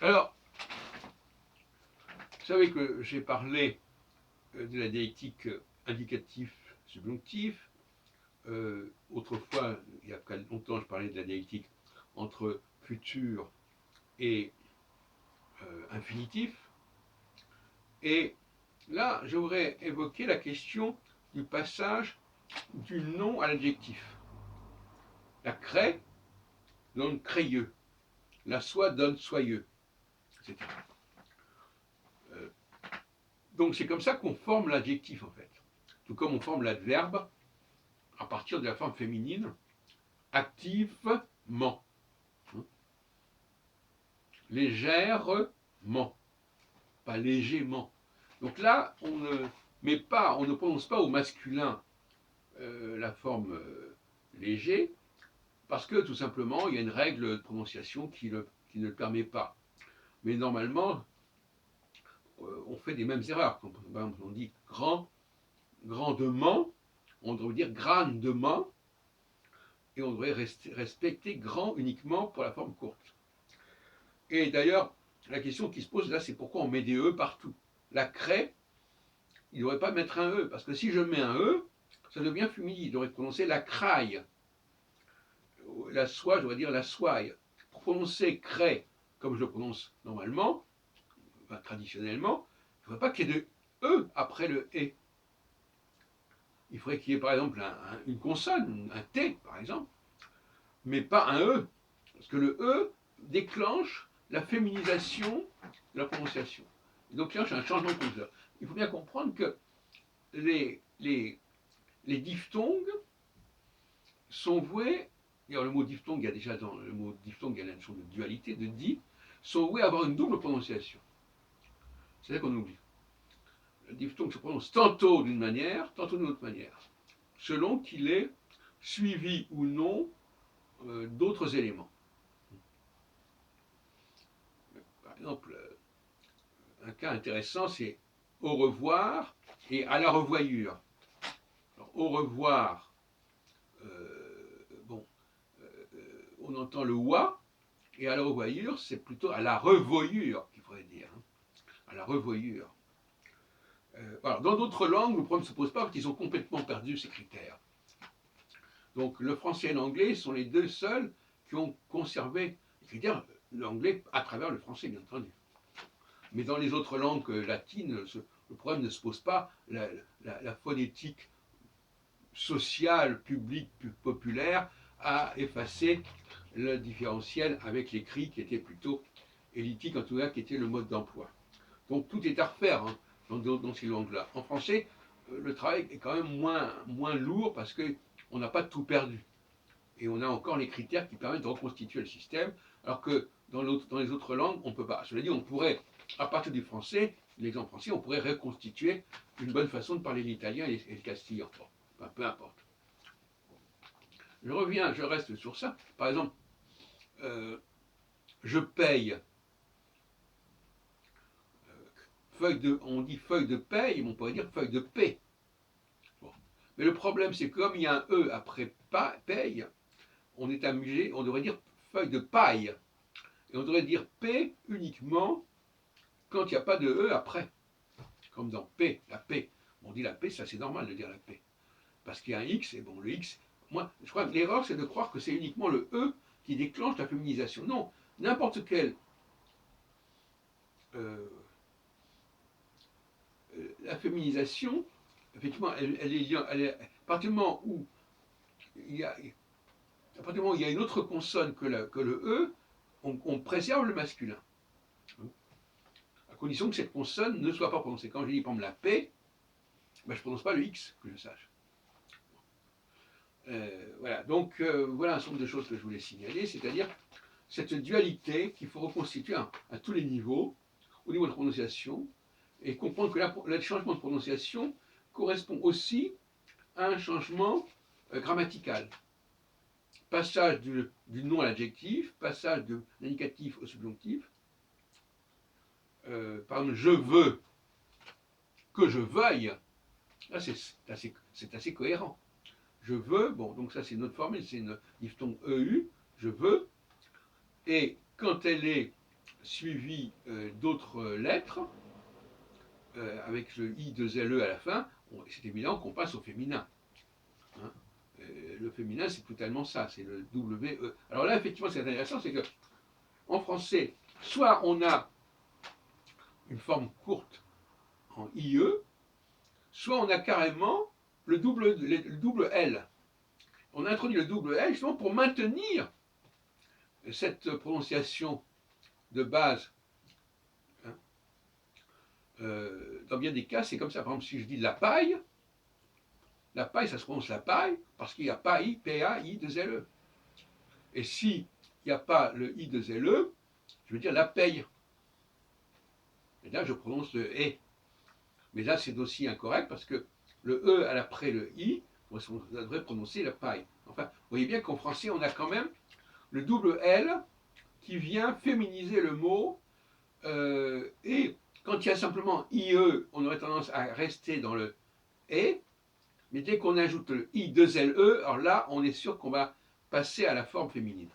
Alors, vous savez que j'ai parlé de la dialectique indicatif-subjonctif. Autrefois, il y a longtemps, je parlais de la dialectique entre futur et infinitif. Et là, je voudrais évoquer la question du passage du nom à l'adjectif. La craie donne crayeux, la soie donne soyeux, etc. Donc c'est comme ça qu'on forme l'adjectif en fait. Tout comme on forme l'adverbe à partir de la forme féminine activement, légèrement, pas légerement. Donc là, on ne prononce pas au masculin la forme léger, parce que tout simplement, il y a une règle de prononciation qui ne le permet pas. Mais normalement, on fait des mêmes erreurs. Quand on dit grandement, on devrait dire grandement, et on devrait respecter grand uniquement pour la forme courte. Et d'ailleurs, la question qui se pose là, c'est pourquoi on met des E partout. La craie, il ne devrait pas mettre un E, parce que si je mets un E, ça devient féminin. Il devrait prononcer la craille. La soie, je devrais dire la soie. Pour prononcer craie, comme je le prononce normalement, enfin, traditionnellement, il ne faudrait pas qu'il y ait de E après le E. Il faudrait qu'il y ait par exemple une consonne, un T par exemple, mais pas un E. Parce que le E déclenche la féminisation de la prononciation. Et donc là, j'ai un changement de prononciation. Il faut bien comprendre que les diphtongues sont voués, d'ailleurs le mot diphtongue, il y a déjà dans le mot diphtongue, il y a la notion de dualité, de dit, sont voués à avoir une double prononciation. C'est ça qu'on oublie. Le diphtongue se prononce tantôt d'une manière, tantôt d'une autre manière, selon qu'il est suivi ou non d'autres éléments. Par exemple, un cas intéressant, c'est au revoir et à la revoyure. Alors, au revoir, on entend le wa, et à la revoyure, c'est plutôt à la revoyure qu'il faudrait dire. À la revoyure. Alors, dans d'autres langues, le problème ne se pose pas parce qu'ils ont complètement perdu ces critères. Donc le français et l'anglais sont les deux seuls qui ont conservé les critères, l'anglais à travers le français, bien entendu. Mais dans les autres langues latines, le problème ne se pose pas. La phonétique sociale, publique, populaire a effacé le différentiel avec l'écrit qui était plutôt élitique, en tout cas qui était le mode d'emploi. Donc tout est à refaire dans ces langues-là. En français, le travail est quand même moins lourd parce qu'on n'a pas tout perdu. Et on a encore les critères qui permettent de reconstituer le système, alors que dans les autres langues, on ne peut pas. Cela dit, on pourrait, à partir du français, l'exemple français, on pourrait reconstituer une bonne façon de parler l'italien et le castillan. Bon, enfin, peu importe. Je reste sur ça. Par exemple, je paye. On dit feuille de paye, mais on pourrait dire feuille de paix. Bon. Mais le problème, c'est que comme il y a un E après paye, on est amusé, on devrait dire feuille de paille. Et on devrait dire P uniquement quand il n'y a pas de E après. Comme dans P, la P. On dit la P, ça c'est normal de dire la P. Parce qu'il y a un X, et bon, le X, moi, je crois que l'erreur, c'est de croire que c'est uniquement le E qui déclenche la féminisation. Non, n'importe quelle la féminisation, effectivement, à partir du moment où il y a, à partir du moment où il y a une autre consonne que le E, on préserve le masculin. À condition que cette consonne ne soit pas prononcée. Quand je dis par exemple la P, ben, je ne prononce pas le X, que je sache. Voilà, donc voilà un certain nombre de choses que je voulais signaler, c'est-à-dire cette dualité qu'il faut reconstituer à tous les niveaux, au niveau de la prononciation, et comprendre que le changement de prononciation correspond aussi à un changement grammatical. Passage du nom à l'adjectif, passage de l'indicatif au subjonctif. Par exemple, je veux que je veuille, là c'est assez cohérent. Je veux, bon, donc ça c'est une autre formule, c'est une diphtongue EU, je veux, et quand elle est suivi d'autres lettres, avec le I de ZLE à la fin, c'est évident qu'on passe au féminin. Hein. Le féminin, c'est totalement ça, c'est le WE. Alors là, effectivement, ce qui est intéressant, c'est que en français, soit on a une forme courte en IE, soit on a carrément le double L. On a introduit le double L justement pour maintenir cette prononciation de base. Hein. Dans bien des cas, c'est comme ça. Par exemple, si je dis la paille, ça se prononce la paille parce qu'il n'y a pas I, P-A-I de ZLE. Et s'il n'y a pas le I de ZLE, je veux dire la paye. Et là, je prononce le E. Mais là, c'est aussi incorrect parce que le E après le I, on devrait prononcer la paille. Enfin, vous voyez bien qu'en français, on a quand même le double L qui vient féminiser le mot. Et quand il y a simplement IE, on aurait tendance à rester dans le E. Mais dès qu'on ajoute le I2LE, alors là, on est sûr qu'on va passer à la forme féminine.